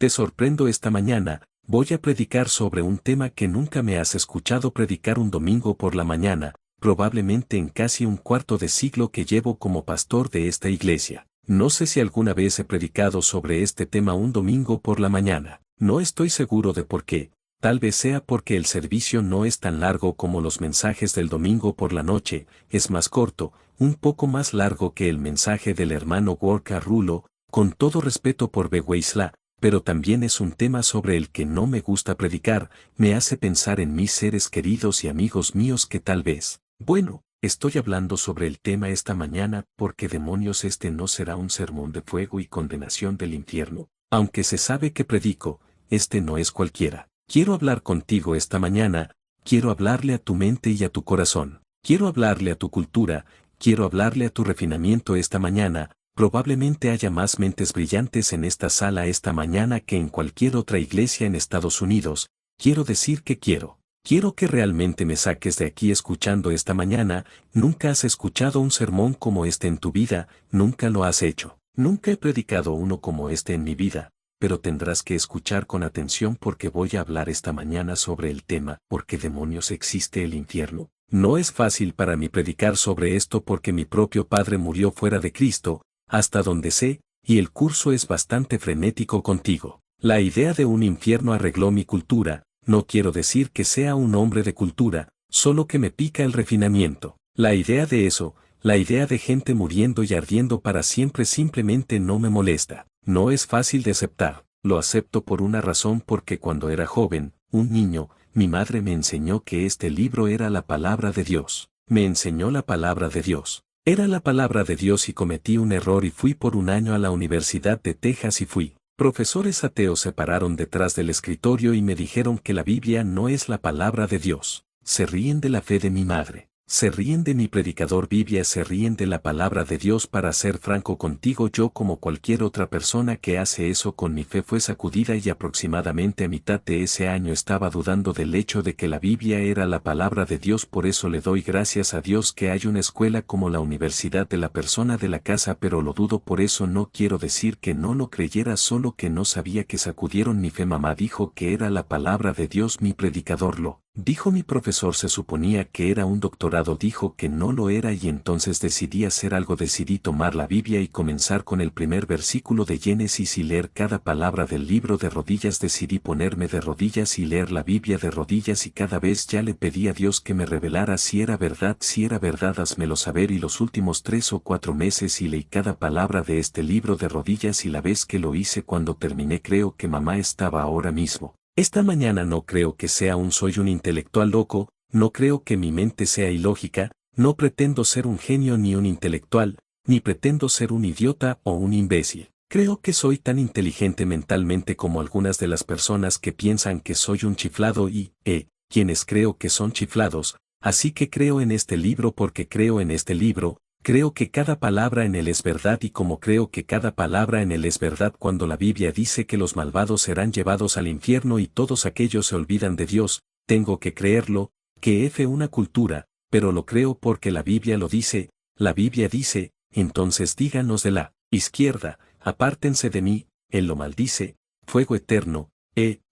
Te sorprendo esta mañana, voy a predicar sobre un tema que nunca me has escuchado predicar un domingo por la mañana, probablemente en casi un cuarto de siglo que llevo como pastor de esta iglesia. No sé si alguna vez he predicado sobre este tema un domingo por la mañana. No estoy seguro de por qué. Tal vez sea porque el servicio no es tan largo como los mensajes del domingo por la noche, es más corto, un poco más largo que el mensaje del hermano Gorka Rulo, con todo respeto por Beweisla, pero también es un tema sobre el que no me gusta predicar, me hace pensar en mis seres queridos y amigos míos que tal vez. Bueno, estoy hablando sobre el tema esta mañana porque demonios este no será un sermón de fuego y condenación del infierno, aunque se sabe que predico, este no es cualquiera. Quiero hablar contigo esta mañana, quiero hablarle a tu mente y a tu corazón, quiero hablarle a tu cultura, quiero hablarle a tu refinamiento esta mañana. Probablemente haya más mentes brillantes en esta sala esta mañana que en cualquier otra iglesia en Estados Unidos. Quiero decir que quiero que realmente me saques de aquí escuchando esta mañana. Nunca has escuchado un sermón como este en tu vida, nunca lo has hecho. Nunca he predicado uno como este en mi vida, pero tendrás que escuchar con atención porque voy a hablar esta mañana sobre el tema, ¿por qué demonios existe el infierno? No es fácil para mí predicar sobre esto porque mi propio padre murió fuera de Cristo, hasta donde sé, y el curso es bastante frenético contigo. La idea de un infierno arregló mi cultura, no quiero decir que sea un hombre de cultura, solo que me pica el refinamiento. La idea de eso, la idea de gente muriendo y ardiendo para siempre simplemente no me molesta. No es fácil de aceptar, lo acepto por una razón porque cuando era joven, un niño, mi madre me enseñó que este libro era la palabra de Dios. Me enseñó la palabra de Dios. Era la palabra de Dios y cometí un error y fui por un año a la Universidad de Texas y fui. Profesores ateos se pararon detrás del escritorio y me dijeron que la Biblia no es la palabra de Dios. Se ríen de la fe de mi madre. Se ríen de mi predicador Biblia, se ríen de la palabra de Dios. Para ser franco contigo, yo como cualquier otra persona que hace eso con mi fe fue sacudida y aproximadamente a mitad de ese año estaba dudando del hecho de que la Biblia era la palabra de Dios. Por eso le doy gracias a Dios que hay una escuela como la Universidad de la Persona de la Casa, pero lo dudo. Por eso no quiero decir que no lo creyera, solo que no sabía que sacudieron mi fe. Mamá dijo que era la palabra de Dios, mi predicador lo dijo, mi profesor se suponía que era un doctorado, dijo que no lo era y entonces decidí hacer algo, decidí tomar la Biblia y comenzar con el primer versículo de Génesis y leer cada palabra del libro de rodillas. Decidí ponerme de rodillas y leer la Biblia de rodillas y cada vez ya le pedí a Dios que me revelara si era verdad, házmelo saber. Y los últimos 3 o 4 meses y leí cada palabra de este libro de rodillas y la vez que lo hice cuando terminé creo que mamá estaba ahora mismo. Esta mañana no creo que soy un intelectual loco, no creo que mi mente sea ilógica, no pretendo ser un genio ni un intelectual, ni pretendo ser un idiota o un imbécil. Creo que soy tan inteligente mentalmente como algunas de las personas que piensan que soy un chiflado y, quienes creo que son chiflados, así que creo en este libro porque creo en este libro. Creo que cada palabra en él es verdad y como creo que cada palabra en él es verdad, cuando la Biblia dice que los malvados serán llevados al infierno y todos aquellos se olvidan de Dios, tengo que creerlo, que es una cultura, pero lo creo porque la Biblia lo dice. La Biblia dice, entonces díganos de la izquierda, apártense de mí, él lo maldice, fuego eterno,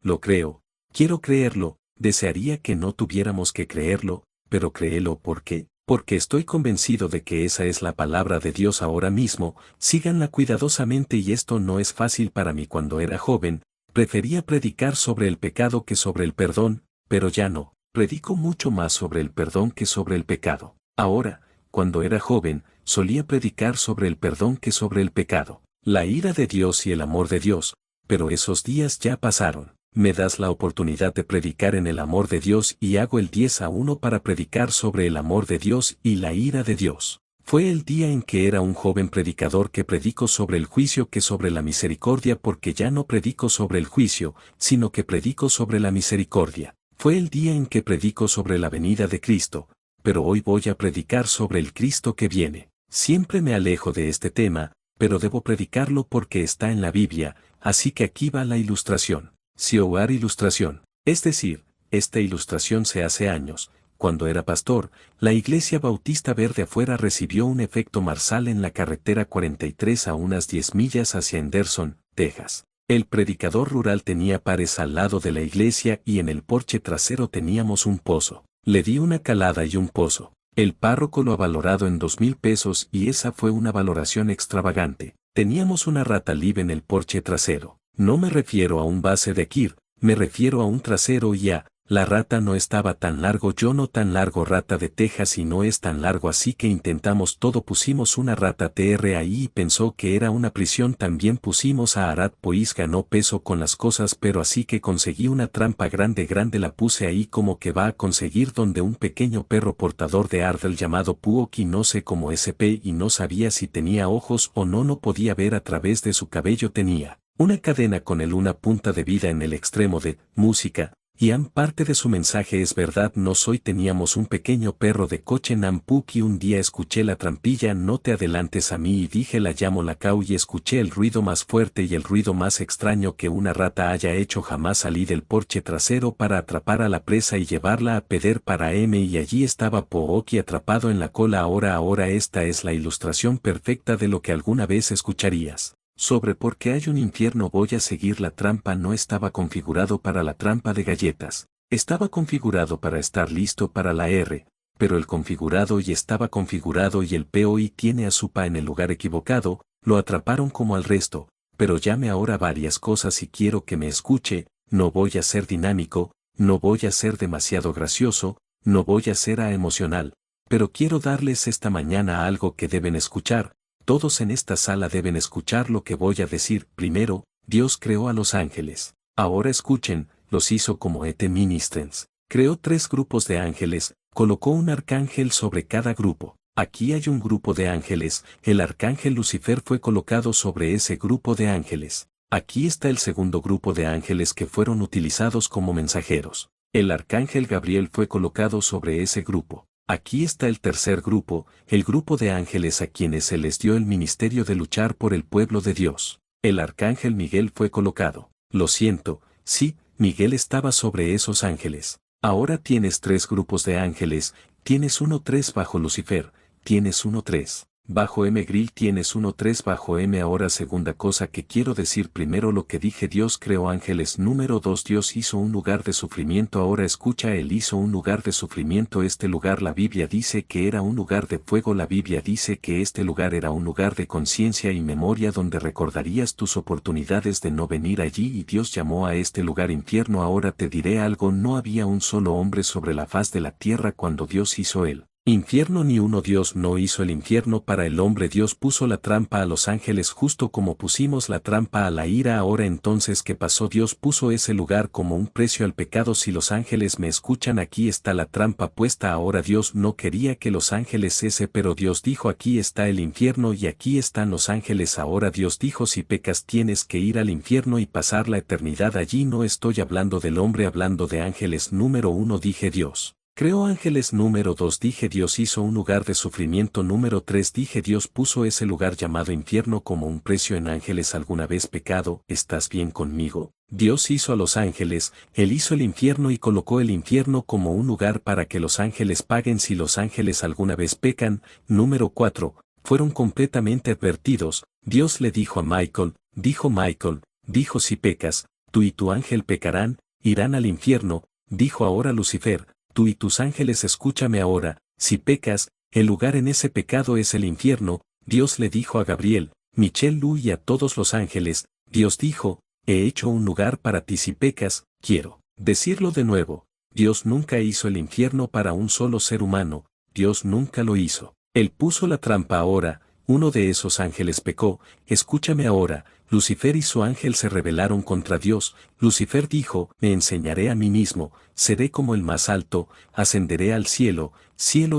lo creo, quiero creerlo, desearía que no tuviéramos que creerlo, pero créelo. ¿Por qué? Porque estoy convencido de que esa es la palabra de Dios ahora mismo. Síganla cuidadosamente y esto no es fácil para mí. Cuando era joven, prefería predicar sobre el pecado que sobre el perdón, pero ya no, predico mucho más sobre el perdón que sobre el pecado. Ahora, cuando era joven, solía predicar sobre el perdón que sobre el pecado, la ira de Dios y el amor de Dios, pero esos días ya pasaron. Me das la oportunidad de predicar en el amor de Dios y hago el 10-1 para predicar sobre el amor de Dios y la ira de Dios. Fue el día en que era un joven predicador que predico sobre el juicio que sobre la misericordia, porque ya no predico sobre el juicio, sino que predico sobre la misericordia. Fue el día en que predico sobre la venida de Cristo, pero hoy voy a predicar sobre el Cristo que viene. Siempre me alejo de este tema, pero debo predicarlo porque está en la Biblia, así que aquí va la ilustración. Sioar ilustración. Es decir, esta ilustración se hace años. Cuando era pastor, la Iglesia Bautista Verde Afuera recibió un efecto Marshall en la carretera 43 a unas 10 millas hacia Henderson, Texas. El predicador rural tenía pares al lado de la iglesia y en el porche trasero teníamos un pozo. Le di una calada y un pozo. El párroco lo ha valorado en 2,000 pesos y esa fue una valoración extravagante. Teníamos una rata live en el porche trasero. No me refiero a un base de Kir, me refiero a un trasero y a, la rata no estaba tan largo, yo no tan largo, rata de Texas y no es tan largo, así que intentamos todo, pusimos una rata TR ahí y pensó que era una prisión, también pusimos a Arad Pois, ganó peso con las cosas, pero así que conseguí una trampa grande la puse ahí como que va a conseguir donde un pequeño perro portador de Ardel llamado Puoki, no sé cómo SP, y no sabía si tenía ojos o no podía ver a través de su cabello, tenía una cadena con una punta de vida en el extremo de música. Y parte de su mensaje es verdad, no soy, teníamos un pequeño perro de coche Nampuki, un día escuché la trampilla, no te adelantes a mí, y dije la llamo la cau, y escuché el ruido más fuerte y el ruido más extraño que una rata haya hecho jamás. Salí del porche trasero para atrapar a la presa y llevarla a peder para M, y allí estaba Pooki atrapado en la cola. Ahora esta es la ilustración perfecta de lo que alguna vez escucharías. Sobre por qué hay un infierno. Voy a seguir la trampa. No estaba configurado para la trampa de galletas. Estaba configurado para estar listo para la R, pero el configurado y estaba configurado y el POI tiene a Supa en el lugar equivocado, lo atraparon como al resto, pero llame ahora varias cosas y quiero que me escuche, no voy a ser dinámico, no voy a ser demasiado gracioso, no voy a ser emocional, pero quiero darles esta mañana algo que deben escuchar. Todos en esta sala deben escuchar lo que voy a decir. Primero, Dios creó a los ángeles. Ahora escuchen, los hizo como et ministrens. Creó 3 grupos de ángeles, colocó un arcángel sobre cada grupo. Aquí hay un grupo de ángeles, el arcángel Lucifer fue colocado sobre ese grupo de ángeles. Aquí está el segundo grupo de ángeles que fueron utilizados como mensajeros. El arcángel Gabriel fue colocado sobre ese grupo. Aquí está el tercer grupo, el grupo de ángeles a quienes se les dio el ministerio de luchar por el pueblo de Dios. El arcángel Miguel fue colocado. Lo siento, sí, Miguel estaba sobre esos ángeles. Ahora tienes 3 grupos de ángeles, tienes 1-3 bajo Lucifer, tienes 1-3 bajo M. Grill, tienes 1-3 bajo M. Ahora segunda cosa que quiero decir, primero lo que dije, Dios creó ángeles. Número 2, Dios hizo un lugar de sufrimiento. Ahora escucha, Él hizo un lugar de sufrimiento. Este lugar la Biblia dice que era un lugar de fuego. La Biblia dice que este lugar era un lugar de conciencia y memoria donde recordarías tus oportunidades de no venir allí, y Dios llamó a este lugar infierno. Ahora te diré algo, no había un solo hombre sobre la faz de la tierra cuando Dios hizo él. Infierno ni uno. Dios no hizo el infierno para el hombre. Dios puso la trampa a los ángeles justo como pusimos la trampa a la ira. Ahora entonces, ¿qué pasó? Dios puso ese lugar como un precio al pecado. Si los ángeles me escuchan, aquí está la trampa puesta. Ahora Dios no quería que los ángeles pero Dios dijo aquí está el infierno y aquí están los ángeles. Ahora Dios dijo si pecas tienes que ir al infierno y pasar la eternidad allí. No estoy hablando del hombre, hablando de ángeles. Número 1 dije Dios creó ángeles. Número 2 dije Dios hizo un lugar de sufrimiento. Número 3 dije Dios puso ese lugar llamado infierno como un precio en ángeles. ¿Alguna vez pecado? ¿Estás bien conmigo? Dios hizo a los ángeles, Él hizo el infierno y colocó el infierno como un lugar para que los ángeles paguen si los ángeles alguna vez pecan. Número 4, fueron completamente advertidos. Dios le dijo a Michael, dijo si pecas, tú y tu ángel pecarán, irán al infierno. Dijo ahora Lucifer, tú y tus ángeles escúchame ahora, si pecas, el lugar en ese pecado es el infierno. Dios le dijo a Gabriel, Michel Lu y a todos los ángeles, Dios dijo, he hecho un lugar para ti si pecas. Quiero decirlo de nuevo, Dios nunca hizo el infierno para un solo ser humano, Dios nunca lo hizo. Él puso la trampa. Ahora, uno de esos ángeles pecó, escúchame ahora, Lucifer y su ángel se rebelaron contra Dios. Lucifer dijo, me enseñaré a mí mismo, seré como el más alto, ascenderé al cielo,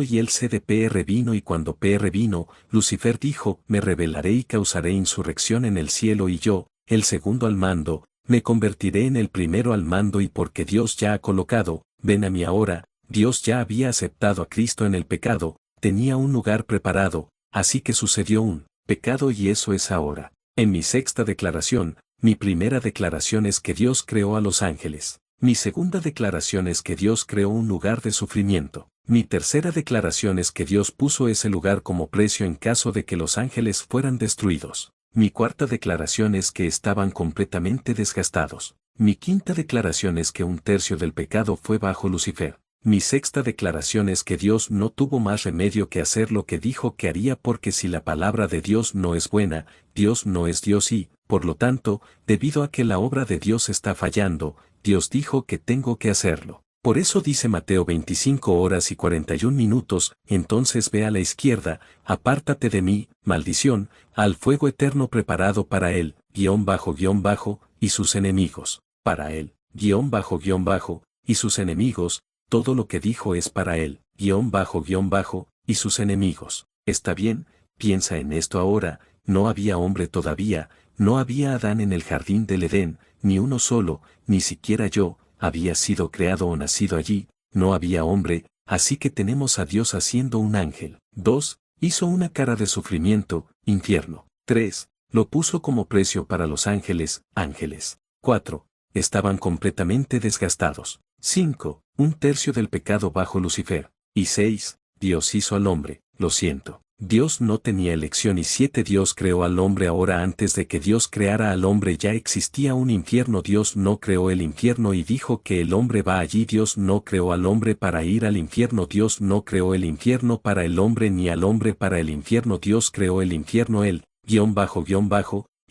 y él se de PR vino y cuando PR vino, Lucifer dijo, me rebelaré y causaré insurrección en el cielo y yo, el segundo al mando, me convertiré en el primero al mando y porque Dios ya ha colocado, ven a mí ahora, Dios ya había aceptado a Cristo en el pecado, tenía un lugar preparado, así que sucedió un pecado y eso es ahora. En mi sexta declaración, mi primera declaración es que Dios creó a los ángeles. Mi segunda declaración es que Dios creó un lugar de sufrimiento. Mi tercera declaración es que Dios puso ese lugar como precio en caso de que los ángeles fueran destruidos. Mi cuarta declaración es que estaban completamente desgastados. Mi quinta declaración es que un tercio del pecado fue bajo Lucifer. Mi sexta declaración es que Dios no tuvo más remedio que hacer lo que dijo que haría, porque si la palabra de Dios no es buena, Dios no es Dios y, por lo tanto, debido a que la obra de Dios está fallando, Dios dijo que tengo que hacerlo. Por eso dice Mateo 25:41, entonces ve a la izquierda, apártate de mí, maldición, al fuego eterno preparado para él, y sus enemigos, para él, y sus enemigos, todo lo que dijo es para él, y sus enemigos. Está bien, piensa en esto ahora, no había hombre todavía, no había Adán en el jardín del Edén, ni uno solo, ni siquiera yo, había sido creado o nacido allí, no había hombre, así que tenemos a Dios haciendo un ángel. 2. Hizo una cara de sufrimiento, infierno. 3. Lo puso como precio para los ángeles, ángeles. 4. Estaban completamente desgastados. 5. Un tercio del pecado bajo Lucifer. Y 6. Dios hizo al hombre, lo siento. Dios no tenía elección. Y 7. Dios creó al hombre. Ahora, antes de que Dios creara al hombre ya existía un infierno. Dios no creó el infierno y dijo que el hombre va allí. Dios no creó al hombre para ir al infierno. Dios no creó el infierno para el hombre ni al hombre para el infierno. Dios creó el infierno él,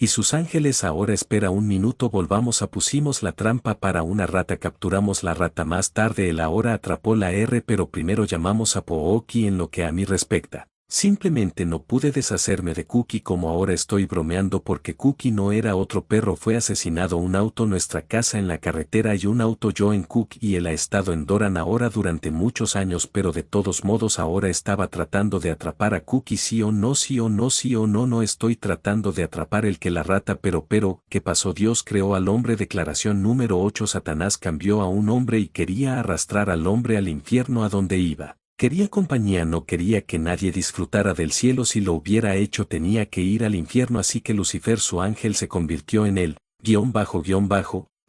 y sus ángeles. Ahora espera un minuto, volvamos a pusimos la trampa para una rata, capturamos la rata más tarde, él ahora atrapó la R, pero primero llamamos a Pooki. En lo que a mí respecta, simplemente no pude deshacerme de Cookie. Como ahora estoy bromeando porque Cookie no era otro perro, fue asesinado un auto, nuestra casa en la carretera y un auto, yo en Cook y él ha estado en Doran ahora durante muchos años, pero de todos modos ahora estaba tratando de atrapar a Cookie. Sí o no, sí o no, sí o no, no estoy tratando de atrapar el que la rata, pero, ¿qué pasó? Dios creó al hombre. Declaración número 8. Satanás cambió a un hombre y quería arrastrar al hombre al infierno a donde iba. Quería compañía, no quería que nadie disfrutara del cielo. Si lo hubiera hecho tenía que ir al infierno, así que Lucifer, su ángel, se convirtió en él,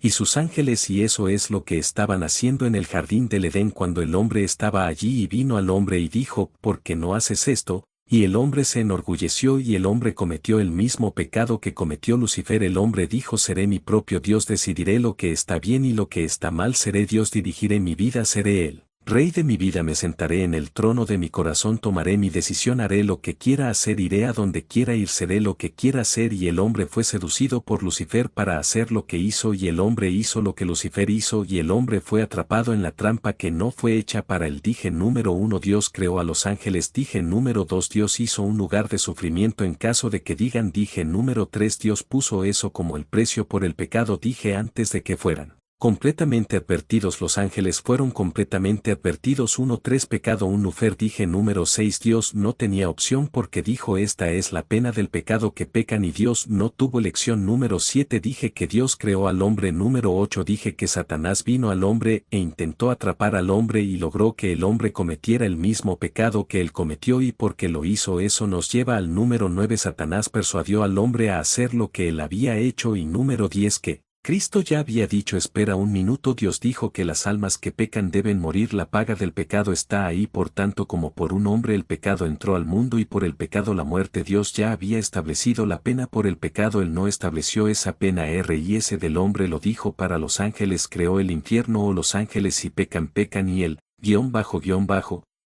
y sus ángeles, y eso es lo que estaban haciendo en el jardín del Edén cuando el hombre estaba allí. Y vino al hombre y dijo, ¿por qué no haces esto? Y el hombre se enorgulleció y el hombre cometió el mismo pecado que cometió Lucifer. El hombre dijo, seré mi propio Dios, decidiré lo que está bien y lo que está mal, seré Dios, dirigiré mi vida, seré él. Rey de mi vida, me sentaré en el trono de mi corazón, tomaré mi decisión, haré lo que quiera hacer, iré a donde quiera ir, seré lo que quiera hacer. Y el hombre fue seducido por Lucifer para hacer lo que hizo, y el hombre hizo lo que Lucifer hizo, y el hombre fue atrapado en la trampa que no fue hecha para él. Dije número 1, Dios creó a los ángeles. Dije número 2, Dios hizo un lugar de sufrimiento en caso de que digan. Dije número 3, Dios puso eso como el precio por el pecado. Dije antes de que fueran completamente advertidos, los ángeles fueron completamente advertidos. 1-3, pecado 1, Lucifer. Dije número 6, Dios no tenía opción porque dijo, esta es la pena del pecado, que pecan, y Dios no tuvo elección. Número 7, dije que Dios creó al hombre. Número 8, dije que Satanás vino al hombre e intentó atrapar al hombre y logró que el hombre cometiera el mismo pecado que él cometió, y porque lo hizo eso nos lleva al número 9, Satanás persuadió al hombre a hacer lo que él había hecho. Y número 10, que Cristo ya había dicho. Espera un minuto, Dios dijo que las almas que pecan deben morir, la paga del pecado está ahí, por tanto como por un hombre el pecado entró al mundo y por el pecado la muerte. Dios ya había establecido la pena por el pecado, él no estableció esa pena R.I.S. del hombre, lo dijo para los ángeles, creó el infierno, o los ángeles si pecan pecan, y él,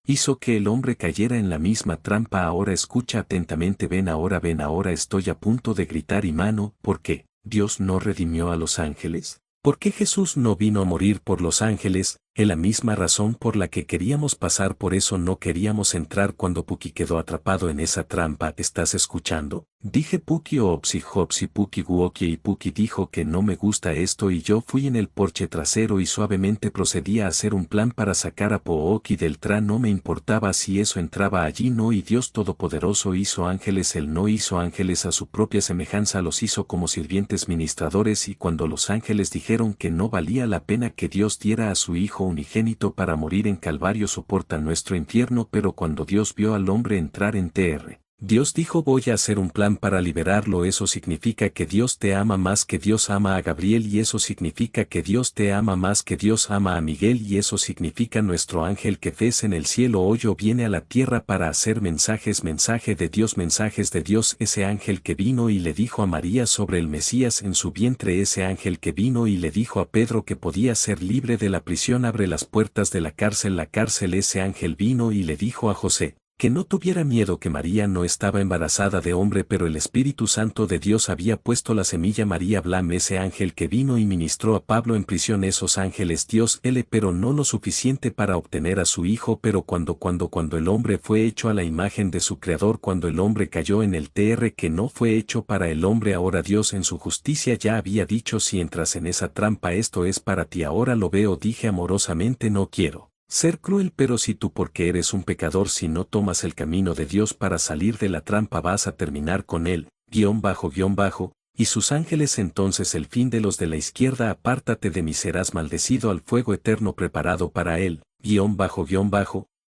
hizo que el hombre cayera en la misma trampa. Ahora escucha atentamente, ven ahora, estoy a punto de gritar. Y mano, ¿por qué Dios no redimió a los ángeles? ¿Por qué Jesús no vino a morir por los ángeles? Es la misma razón por la que queríamos pasar, por eso no queríamos entrar cuando Puki quedó atrapado en esa trampa. ¿Estás escuchando? Dije Puki Opsi Hopsi Puki Guoki, y Puki dijo que no me gusta esto, y yo fui en el porche trasero y suavemente procedí a hacer un plan para sacar a Pooki del tran. No me importaba si eso entraba allí no, y Dios Todopoderoso hizo ángeles, él no hizo ángeles a su propia semejanza, los hizo como sirvientes ministradores. Y cuando los ángeles dijeron que no valía la pena que Dios diera a su Hijo unigénito para morir en Calvario, soporta nuestro infierno, pero cuando Dios vio al hombre entrar en Tr. Dios dijo voy a hacer un plan para liberarlo. Eso significa que Dios te ama más que Dios ama a Gabriel y eso significa que Dios te ama más que Dios ama a Miguel y eso significa nuestro ángel que ves en el cielo hoy o viene a la tierra para hacer mensajes mensajes de Dios ese ángel que vino y le dijo a María sobre el Mesías en su vientre ese ángel que vino y le dijo a Pedro que podía ser libre de la prisión abre las puertas de la cárcel ese ángel vino y le dijo a José que no tuviera miedo que María no estaba embarazada de hombre pero el Espíritu Santo de Dios había puesto la semilla María Blam ese ángel que vino y ministró a Pablo en prisión esos ángeles Dios pero no lo suficiente para obtener a su hijo pero cuando el hombre fue hecho a la imagen de su creador cuando el hombre cayó en el que no fue hecho para el hombre ahora Dios en su justicia ya había dicho si entras en esa trampa esto es para ti ahora lo veo dije amorosamente no quiero ser cruel pero si tú porque eres un pecador si no tomas el camino de Dios para salir de la trampa vas a terminar con él, y sus ángeles entonces el fin de los de la izquierda apártate de mí serás maldecido al fuego eterno preparado para él,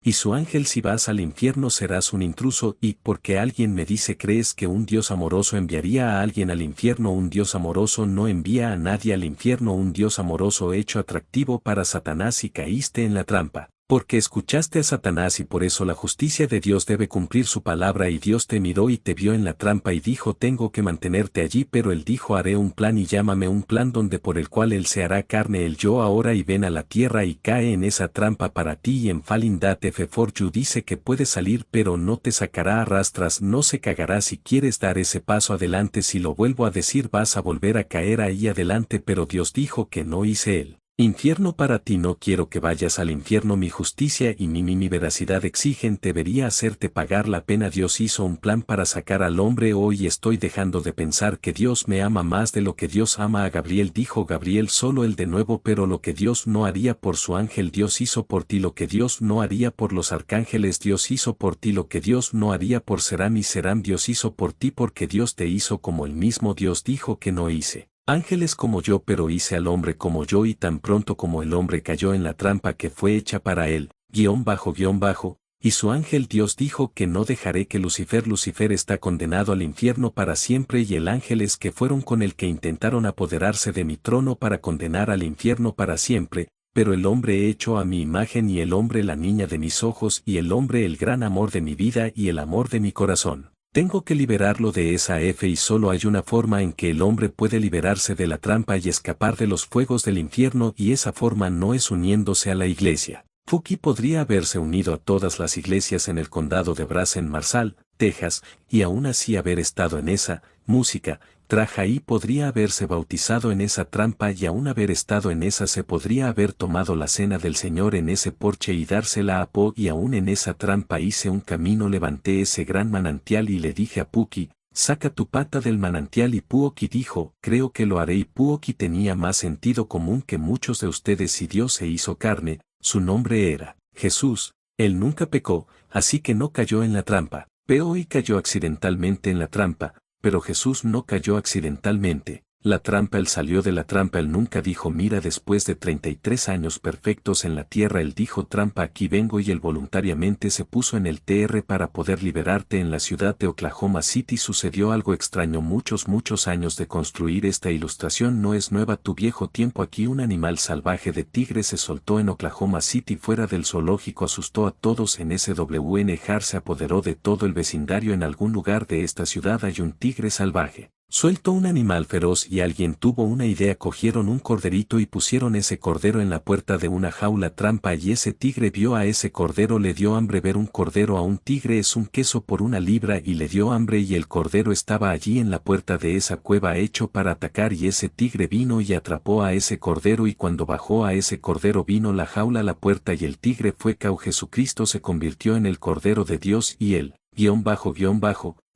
y su ángel si vas al infierno serás un intruso y porque alguien me dice crees que un Dios amoroso enviaría a alguien al infierno un Dios amoroso no envía a nadie al infierno un Dios amoroso hecho atractivo para Satanás y caíste en la trampa. Porque escuchaste a Satanás y por eso la justicia de Dios debe cumplir su palabra y Dios te miró y te vio en la trampa y dijo tengo que mantenerte allí pero él dijo haré un plan y llámame un plan donde por el cual él se hará carne el yo ahora y ven a la tierra y cae en esa trampa para ti y en Falling Date for You dice que puedes salir pero no te sacará arrastras no se cagará si quieres dar ese paso adelante si lo vuelvo a decir vas a volver a caer ahí adelante pero Dios dijo que no hice él. Infierno para ti no quiero que vayas al infierno mi justicia y mi veracidad exigen debería hacerte pagar la pena Dios hizo un plan para sacar al hombre hoy estoy dejando de pensar que Dios me ama más de lo que Dios ama a Gabriel dijo Gabriel solo él de nuevo pero lo que Dios no haría por su ángel Dios hizo por ti lo que Dios no haría por los arcángeles Dios hizo por ti lo que Dios no haría por Serán y Serán Dios hizo por ti porque Dios te hizo como el mismo Dios dijo que no hice. Ángeles como yo pero hice al hombre como yo y tan pronto como el hombre cayó en la trampa que fue hecha para él, y su ángel Dios dijo que no dejaré que Lucifer está condenado al infierno para siempre y el ángeles que fueron con el que intentaron apoderarse de mi trono para condenar al infierno para siempre, pero el hombre hecho a mi imagen y el hombre la niña de mis ojos y el hombre el gran amor de mi vida y el amor de mi corazón. Tengo que liberarlo de esa y solo hay una forma en que el hombre puede liberarse de la trampa y escapar de los fuegos del infierno y esa forma no es uniéndose a la iglesia. Fuki podría haberse unido a todas las iglesias en el condado de Brazen Marshall, Texas, y aún así haber estado en esa música, traja y podría haberse bautizado en esa trampa y aún haber estado en esa se podría haber tomado la cena del Señor en ese porche y dársela a Po y aún en esa trampa hice un camino levanté ese gran manantial y le dije a Puki, saca tu pata del manantial y Puoki dijo, creo que lo haré y Puoki tenía más sentido común que muchos de ustedes y Dios se hizo carne, su nombre era Jesús, él nunca pecó, así que no cayó en la trampa, Peo y cayó accidentalmente en la trampa, pero Jesús no cayó accidentalmente, la trampa él salió de la trampa él nunca dijo mira después de 33 años perfectos en la tierra él dijo trampa aquí vengo y él voluntariamente se puso en el para poder liberarte en la ciudad de Oklahoma City sucedió algo extraño muchos años de construir esta ilustración no es nueva tu viejo tiempo aquí un animal salvaje de tigre se soltó en Oklahoma City fuera del zoológico asustó a todos en SWNHR se apoderó de todo el vecindario en algún lugar de esta ciudad hay un tigre salvaje. Suelto un animal feroz y alguien tuvo una idea cogieron un corderito y pusieron ese cordero en la puerta de una jaula trampa y ese tigre vio a ese cordero le dio hambre ver un cordero a un tigre es un queso por una libra y le dio hambre y el cordero estaba allí en la puerta de esa cueva hecho para atacar y ese tigre vino y atrapó a ese cordero y cuando bajó a ese cordero vino la jaula a la puerta y el tigre fue cao Jesucristo se convirtió en el cordero de Dios y él,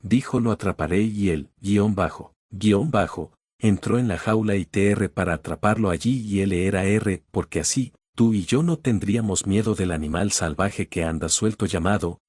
dijo lo atraparé y él, entró en la jaula y para atraparlo allí y él era porque así, tú y yo no tendríamos miedo del animal salvaje que anda suelto llamado,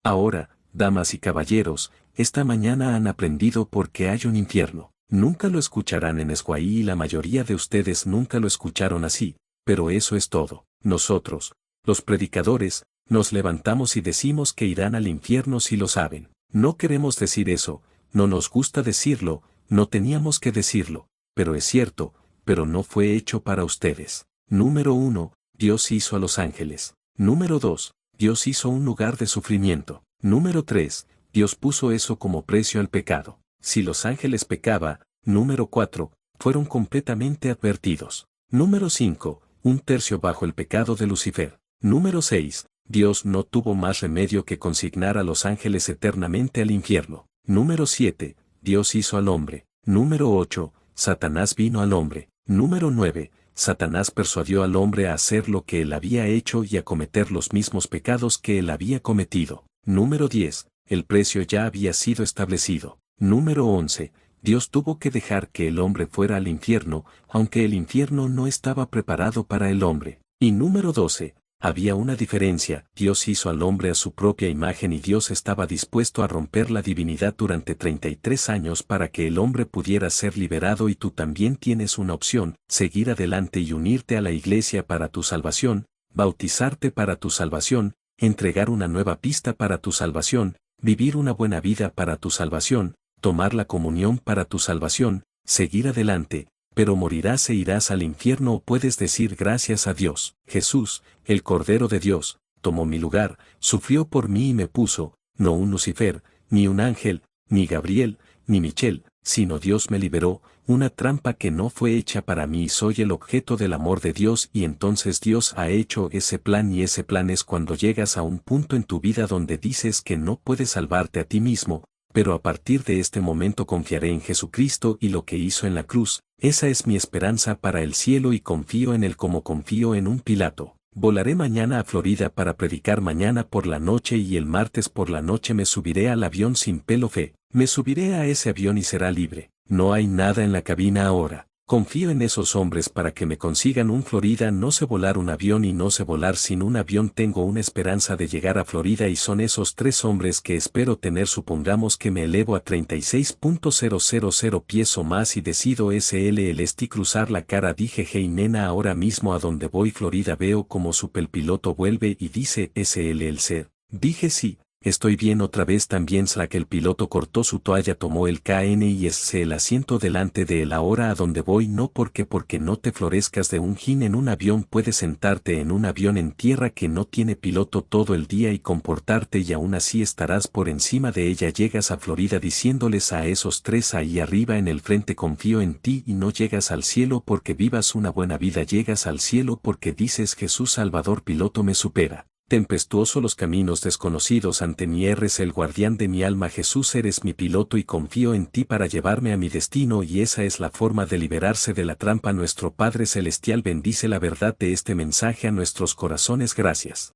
Ahora, damas y caballeros, esta mañana han aprendido por qué hay un infierno. Nunca lo escucharán en Esquahí y la mayoría de ustedes nunca lo escucharon así, pero eso es todo. Nosotros, los predicadores, nos levantamos y decimos que irán al infierno si lo saben. No queremos decir eso, no nos gusta decirlo, no teníamos que decirlo, pero es cierto, pero no fue hecho para ustedes. Número 1, Dios hizo a los ángeles. Número 2, Dios hizo un lugar de sufrimiento. Número 3, Dios puso eso como precio al pecado. Si los ángeles pecaba, número 4, fueron completamente advertidos. Número 5, un tercio bajo el pecado de Lucifer. Número 6, Dios no tuvo más remedio que consignar a los ángeles eternamente al infierno. Número 7, Dios hizo al hombre. Número 8, Satanás vino al hombre. Número 9, Satanás persuadió al hombre a hacer lo que él había hecho y a cometer los mismos pecados que él había cometido. Número 10, el precio ya había sido establecido. Número 11, Dios tuvo que dejar que el hombre fuera al infierno, aunque el infierno no estaba preparado para el hombre. Y número 12, había una diferencia, Dios hizo al hombre a su propia imagen y Dios estaba dispuesto a romper la divinidad durante 33 años para que el hombre pudiera ser liberado y tú también tienes una opción, seguir adelante y unirte a la iglesia para tu salvación, bautizarte para tu salvación, entregar una nueva pista para tu salvación, vivir una buena vida para tu salvación, tomar la comunión para tu salvación, seguir adelante, pero morirás e irás al infierno o puedes decir gracias a Dios. Jesús, el Cordero de Dios, tomó mi lugar, sufrió por mí y me puso, no un Lucifer, ni un ángel, ni Gabriel, ni Michel, sino Dios me liberó, una trampa que no fue hecha para mí y soy el objeto del amor de Dios y entonces Dios ha hecho ese plan y ese plan es cuando llegas a un punto en tu vida donde dices que no puedes salvarte a ti mismo, pero a partir de este momento confiaré en Jesucristo y lo que hizo en la cruz, esa es mi esperanza para el cielo y confío en Él como confío en un Pilato. Volaré mañana a Florida para predicar mañana por la noche y el martes por la noche me subiré al avión sin pelo fe, me subiré a ese avión y será libre, no hay nada en la cabina ahora. Confío en esos hombres para que me consigan un Florida. No sé volar un avión y no sé volar sin un avión. Tengo una esperanza de llegar a Florida y son esos 3 hombres que espero tener. Supongamos que me elevo a 36.000 pies o más y decido SLLST cruzar la cara. Dije hey nena, ahora mismo a donde voy Florida veo como superpiloto vuelve y dice SLLC. Dije sí. Estoy bien otra vez también. Slack el piloto cortó su toalla, tomó el KN y el asiento delante de él. Ahora a donde voy no porque no te florezcas de un gin en un avión. Puedes sentarte en un avión en tierra que no tiene piloto todo el día y comportarte y aún así estarás por encima de ella. Llegas a Florida diciéndoles a esos 3 ahí arriba en el frente confío en ti y no llegas al cielo porque vivas una buena vida. Llegas al cielo porque dices Jesús Salvador piloto me supera. Tempestuoso los caminos desconocidos ante mí eres el guardián de mi alma Jesús eres mi piloto y confío en ti para llevarme a mi destino y esa es la forma de liberarse de la trampa. Nuestro Padre Celestial bendice la verdad de este mensaje a nuestros corazones. Gracias.